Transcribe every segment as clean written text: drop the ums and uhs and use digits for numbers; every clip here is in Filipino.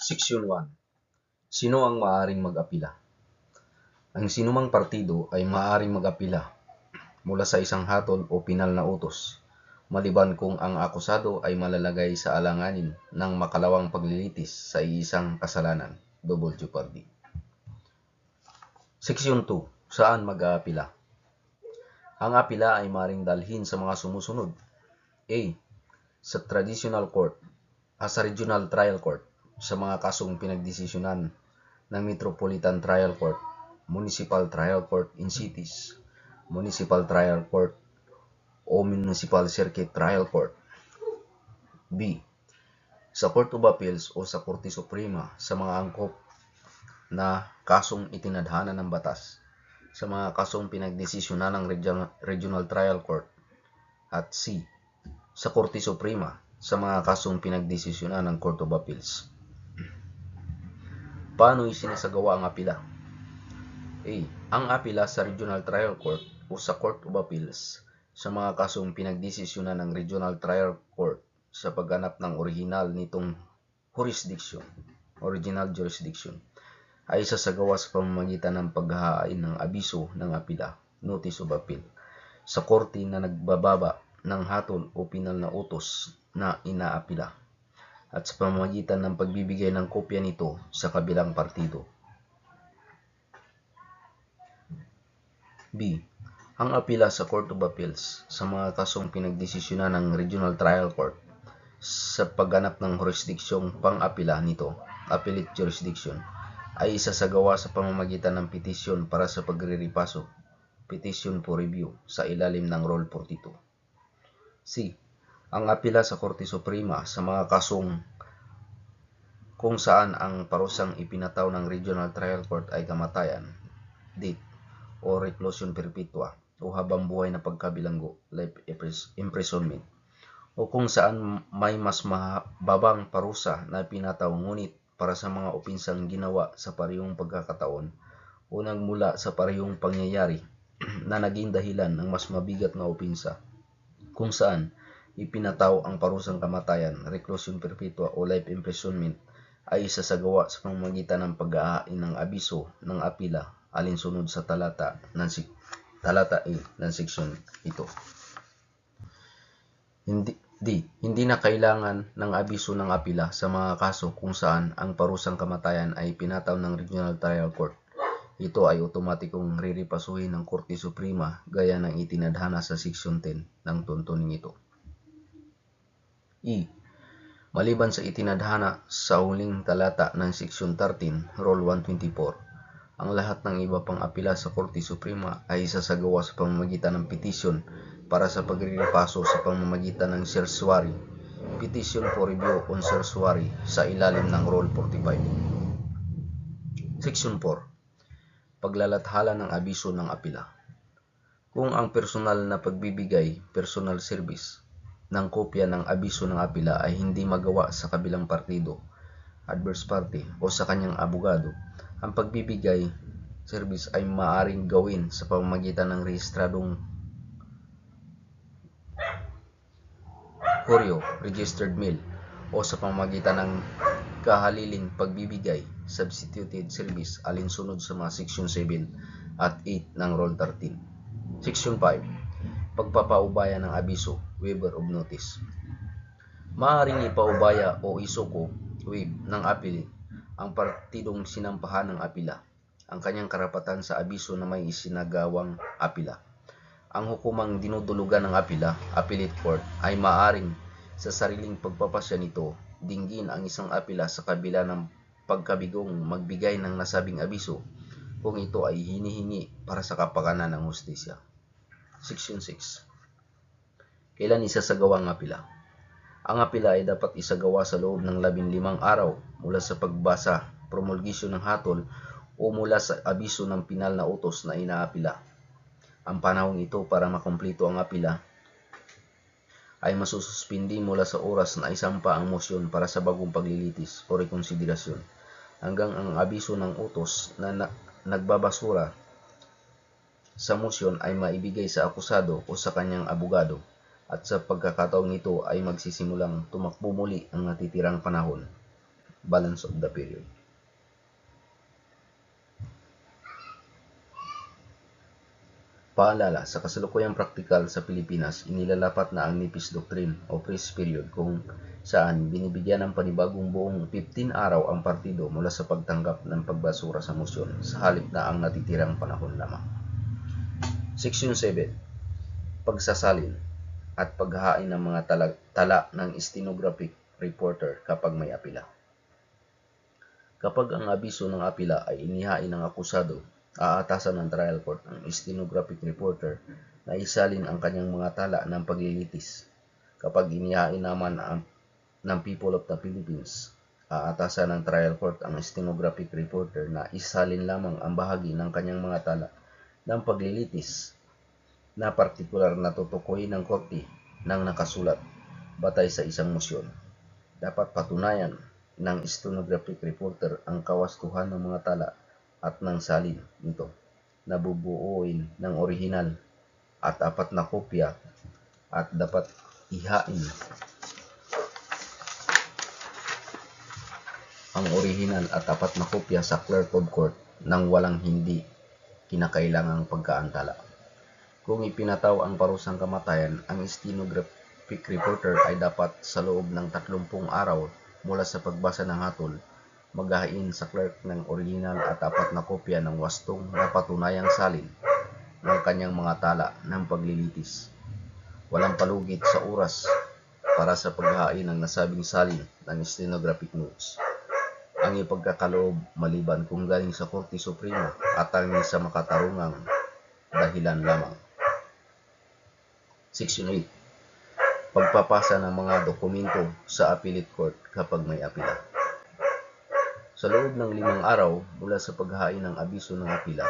Section 1. Sino ang maaaring mag-apila? Ang sinumang partido ay maaaring mag-apila mula sa isang hatol o pinal na utos, maliban kung ang akusado ay malalagay sa alanganin ng makalawang paglilitis sa iisang kasalanan, double jeopardy. Section 2. Saan mag-aapila? Ang apila ay maaaring dalhin sa mga sumusunod. A. Sa traditional court, sa regional trial court, sa mga kasong pinagdesisyonan ng Metropolitan Trial Court, Municipal Trial Court in cities, Municipal Trial Court o Municipal Circuit Trial Court. B. Sa Court of Appeals o sa Korte Suprema sa mga angkop na kasong itinadhana ng batas, sa mga kasong pinagdesisyonan ng Regional Trial Court. At C. Sa Korte Suprema sa mga kasong pinagdesisyonan ng Court of Appeals. Paano isinasagawa ang apila? A. Ang apila sa Regional Trial Court o sa Court of Appeals sa mga kasong pinagdesisyonan ng Regional Trial Court sa pagganap ng original nitong original jurisdiction, ay isasagawa sa pamamagitan ng paghahain ng abiso ng apila, notice of appeal, sa korte na nagbababa ng hatol o pinal na utos na inaapila, at sa pamamagitan ng pagbibigay ng kopya nito sa kabilang partido. B. Ang apila sa Court of Appeals sa mga kasong pinagdesisyonan ng Regional Trial Court sa pagganap ng jurisdiksyong pang-apila nito, appellate jurisdiction, ay isasagawa sa pamamagitan ng petisyon para sa pagre-repaso, petition for review, sa ilalim ng Rule 42. C. Ang apila sa Korte Suprema sa mga kasong kung saan ang parusang ipinataw ng Regional Trial Court ay kamatayan, death, o reclusion perpetua, o habang buhay na pagkabilanggo, life imprisonment, o kung saan may mas mababang parusa na ipinataw ngunit para sa mga opinsang ginawa sa parehong pagkakataon o nagmula sa parehong pangyayari na naging dahilan ng mas mabigat na opinsa, kung saan ipinataw ang parusang kamatayan, reclusion perpetua o life imprisonment, ay isasagawa sa pamamagitan ng pag-aain ng abiso ng apila alinsunod sa talata A ng seksyon ito. Hindi na kailangan ng abiso ng apila sa mga kaso kung saan ang parusang kamatayan ay pinataw ng Regional Trial Court. Ito ay otomatikong rirepasuhin ng Korte Suprema gaya ng itinadhana sa seksyon 10 ng tuntuning ito. E. Maliban sa itinadhana sa huling talata ng seksyon 13, Rule 124, ang lahat ng iba pang apila sa Korte Suprema ay isasagawa sa pamamagitan ng petisyon para sa pagre-repaso sa pamamagitan ng certiorari, petition for review on certiorari, sa ilalim ng Rule 45. Section 4. Paglalathala ng abiso ng apila. Kung ang personal na pagbibigay, personal service, ng kopya ng abiso ng apila ay hindi magawa sa kabilang partido, adverse party, o sa kanyang abogado, ang pagbibigay service ay maaaring gawin sa pamamagitan ng rehistradong kuryo, registered mail, o sa pamamagitan ng kahaliling pagbibigay, substituted service, alinsunod sa mga section 7 at 8 ng Rule 13. Section 5. Pagpapaubaya ng abiso, waiver of notice. Maaaring ipaubaya o isuko, waive, ng appeal ang partidong sinampahan ng apila ang kanyang karapatan sa abiso na may isinagawang apila. Ang hukumang dinudulugan ng apila, appellate court, ay maaaring sa sariling pagpapasya nito dinggin ang isang apila sa kabila ng pagkabigong magbigay ng nasabing abiso kung ito ay hinihingi para sa kapakanan ng hustisya. Section 6. Kailan isasagawa ang apila? Ang apila ay dapat isagawa sa loob ng 15 araw mula sa pagbasa, promulgation ng hatol, o mula sa abiso ng pinal na utos na inaapila. Ang panahong ito para makumpleto ang apila ay masususpindi mula sa oras na isampa ang mosyon para sa bagong paglilitis o rekonsiderasyon hanggang ang abiso ng utos na nagbabasura sa mosyon ay maibigay sa akusado o sa kanyang abogado, at sa pagkakataong ito ay magsisimulang tumakbo muli ang natitirang panahon. balance of the period. Paalala, sa kasalukuyang praktikal sa Pilipinas, inilalapat na ang nipis doctrine o freeze period kung saan binibigyan ng panibagong buong 15 araw ang partido mula sa pagtanggap ng pagbasura sa motion sa halip na ang natitirang panahon lamang. Section 7. Pagsasalin at paghahain ng mga tala ng stenographic reporter kapag may apila. Kapag ang abiso ng apila ay inihain ng akusado, aatasan ng trial court ang stenographic reporter na isalin ang kanyang mga tala ng paglilitis. Kapag inihain naman ng People of the Philippines, aatasan ng trial court ang stenographic reporter na isalin lamang ang bahagi ng kanyang mga tala ng paglilitis na partikular na tutukuyin ng korte ng nakasulat batay sa isang motion. Dapat patunayan ng stenographic reporter ang kawastuhan ng mga tala at ng salin nito na bubuuin ng orihinal at 4 na kopya at dapat ihain ang orihinal at 4 na kopya sa clerk of court nang walang hindi kinakailangang pagkaantala. Kung ipinataw ang parusang kamatayan, ang stenographic reporter ay dapat sa loob ng 30 araw mula sa pagbasa ng hatol, maghain sa clerk ng original at 4 na kopya ng wastong na patunayang salin ng kanyang mga tala ng paglilitis. Walang palugit sa oras para sa paghain ng nasabing salin ng stenographic notes. Ang ipagkakaloob maliban kung galing sa Korte Suprema at ang sa makatarungang dahilan lamang. Section 8. Pagpapasa ng mga dokumento sa appellate court kapag may apila. Sa loob ng 5 araw mula sa paghain ng abiso ng apila,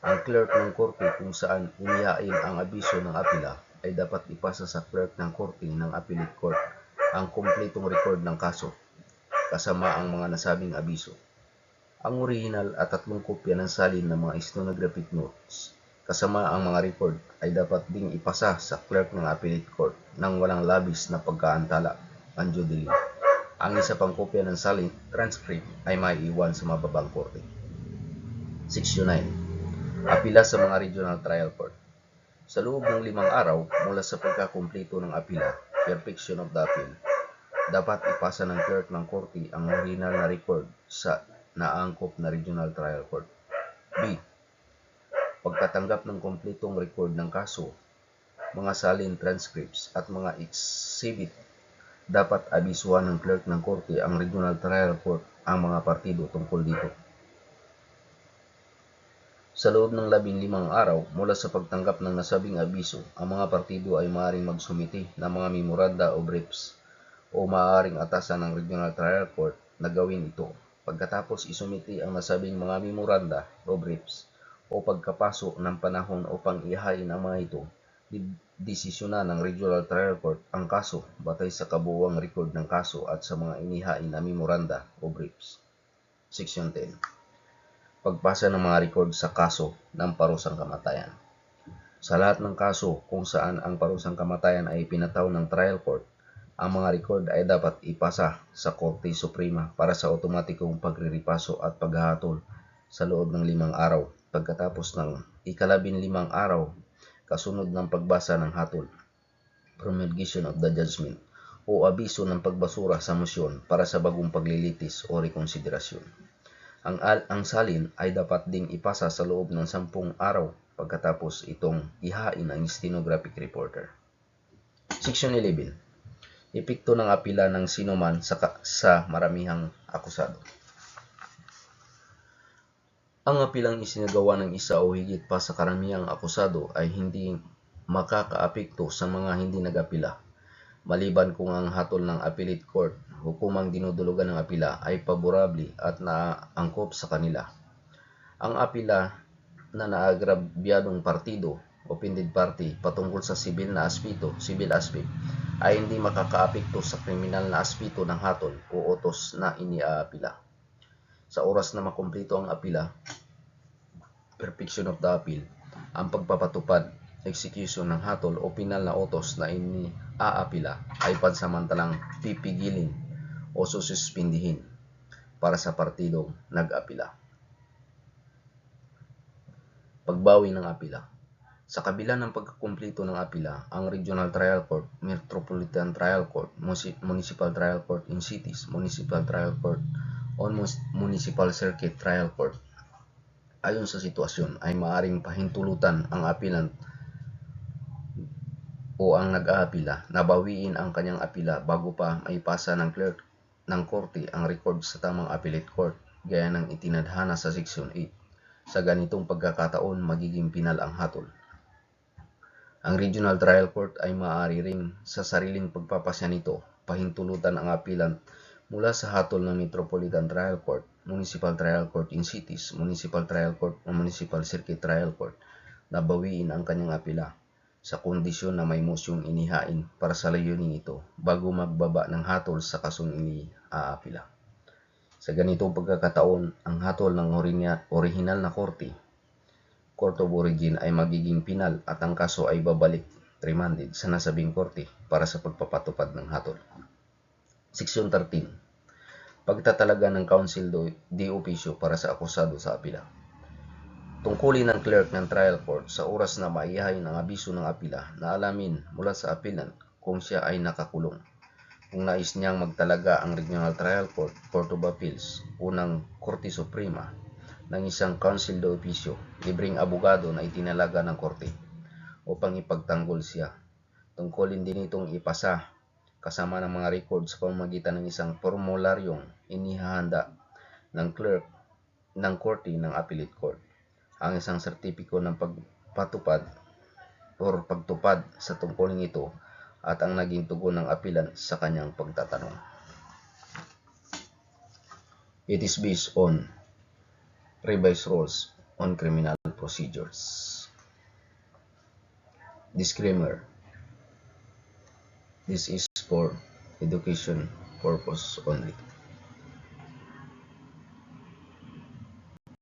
ang clerk ng korte kung saan inihain ang abiso ng apila ay dapat ipasa sa clerk ng korte ng appellate court ang kumpletong record ng kaso, kasama ang mga nasabing abiso. Ang orihinal at 3 kopya ng salin ng mga stenographic notes, kasama ang mga record, ay dapat ding ipasa sa clerk ng appellate court nang walang labis na pagkaantala ang due delay. Ang isa pang kopya ng salin transcript ay maiiwan sa mababang korte. Section 9. Apila sa mga regional trial court. Sa loob ng 5 araw mula sa pagkakumpleto ng apila, perfection of the appeal, dapat ipasa ng clerk ng korte ang original na record sa naangkop na regional trial court. B. Pagkatanggap ng kumpletong record ng kaso, mga salin transcripts at mga exhibit, dapat abisuhan ng clerk ng korte ang regional trial court ang mga partido tungkol dito. Sa loob ng 15 araw mula sa pagtanggap ng nasabing abiso, ang mga partido ay maaaring magsumiti ng mga memoranda o briefs o maaaring atasan ng regional trial court na gawin ito. Pagkatapos isumiti ang nasabing mga memoranda o briefs o pagkapaso ng panahon upang ihain ang mga ito, desisyonan ng regional trial court ang kaso batay sa kabuuang record ng kaso at sa mga inihain na memoranda o briefs. Section 10. Pagpasa ng mga record sa kaso ng parusang kamatayan. Sa lahat ng kaso kung saan ang parusang kamatayan ay pinataw ng trial court, ang mga record ay dapat ipasa sa Korte Suprema para sa otomatikong pagriripaso at paghahatol sa loob ng 5 araw pagkatapos ng ika-15 araw kasunod ng pagbasa ng hatol, promulgation of the judgment, o abiso ng pagbasura sa motion para sa bagong paglilitis o rekonsiderasyon. Ang salin ay dapat ding ipasa sa loob ng 10 araw pagkatapos itong ihain ang stenographic reporter. Section 11. Epekto ng apila ng sinuman sa maramihang akusado. Ang apilang isinagawa ng isa o higit pa sa karamihang akusado ay hindi makakaapekto sa mga hindi nag-apila, maliban kung ang hatol ng appellate court, hukumang dinudulugan ng apila, ay paborable at naangkop sa kanila. Ang apila na naagrabyadong partido, offended party, patungkol sa civil aspect, ay hindi makakaapekto sa kriminal na aspeto ng hatol o utos na iniaapila. Sa oras na makumpleto ang apila, perfection of the appeal, ang pagpapatupad, execution ng hatol o pinal na utos na iniaapila ay pansamantalang pipigilin o sususpindihin para sa partidong nag-apila. Pagbawi ng apila. Sa kabila ng pagkukumpleto ng apila, ang Regional Trial Court, Metropolitan Trial Court, Municipal Trial Court in Cities, Municipal Trial Court, o Municipal Circuit Trial Court, ayon sa sitwasyon, ay maaaring pahintulutan ang apilant o ang nag-aapila na bawiin ang kanyang apila bago pa maipasa ng clerk ng korte ang record sa tamang appellate court, gaya ng itinadhana sa Section 8. Sa ganitong pagkakataon, magiging pinal ang hatol. Ang Regional Trial Court ay maaari ring sa sariling pagpapasya nito pahintulutan ang apilant mula sa hatol ng Metropolitan Trial Court, Municipal Trial Court in Cities, Municipal Trial Court o Municipal Circuit Trial Court na bawiin ang kanyang apila sa kondisyon na may mosyong inihain para sa layuning ito bago magbaba ng hatol sa kasong iniaapila. Sa ganitong pagkakataon, ang hatol ng orihinal na korte, Court of Origin, ay magiging pinal at ang kaso ay babalik remanded sa nasabing korte para sa pagpapatupad ng hatol. Section 13. Pagtatalaga ng counsel de officio para sa akusado sa apila. Tungkulin ng clerk ng trial court sa oras na maihain ang abiso ng apila na alamin mula sa apilant kung siya ay nakakulong. Kung nais niyang magtalaga ang Regional Trial Court, Court of Appeals, unang Korte Suprema, ng isang counsel de officio, libreng abogado na itinalaga ng korte upang ipagtanggol siya. Tungkulin din itong ipasa kasama ng mga record sa pamamagitan ng isang formularyong inihahanda ng clerk ng korte ng appellate court, ang isang sertipiko ng pagpatupad o pagtupad sa tungkulin ito at ang naging tugon ng apilant sa kanyang pagtatanong. It is based on revised rules on criminal procedures. Disclaimer: this is for education purpose only.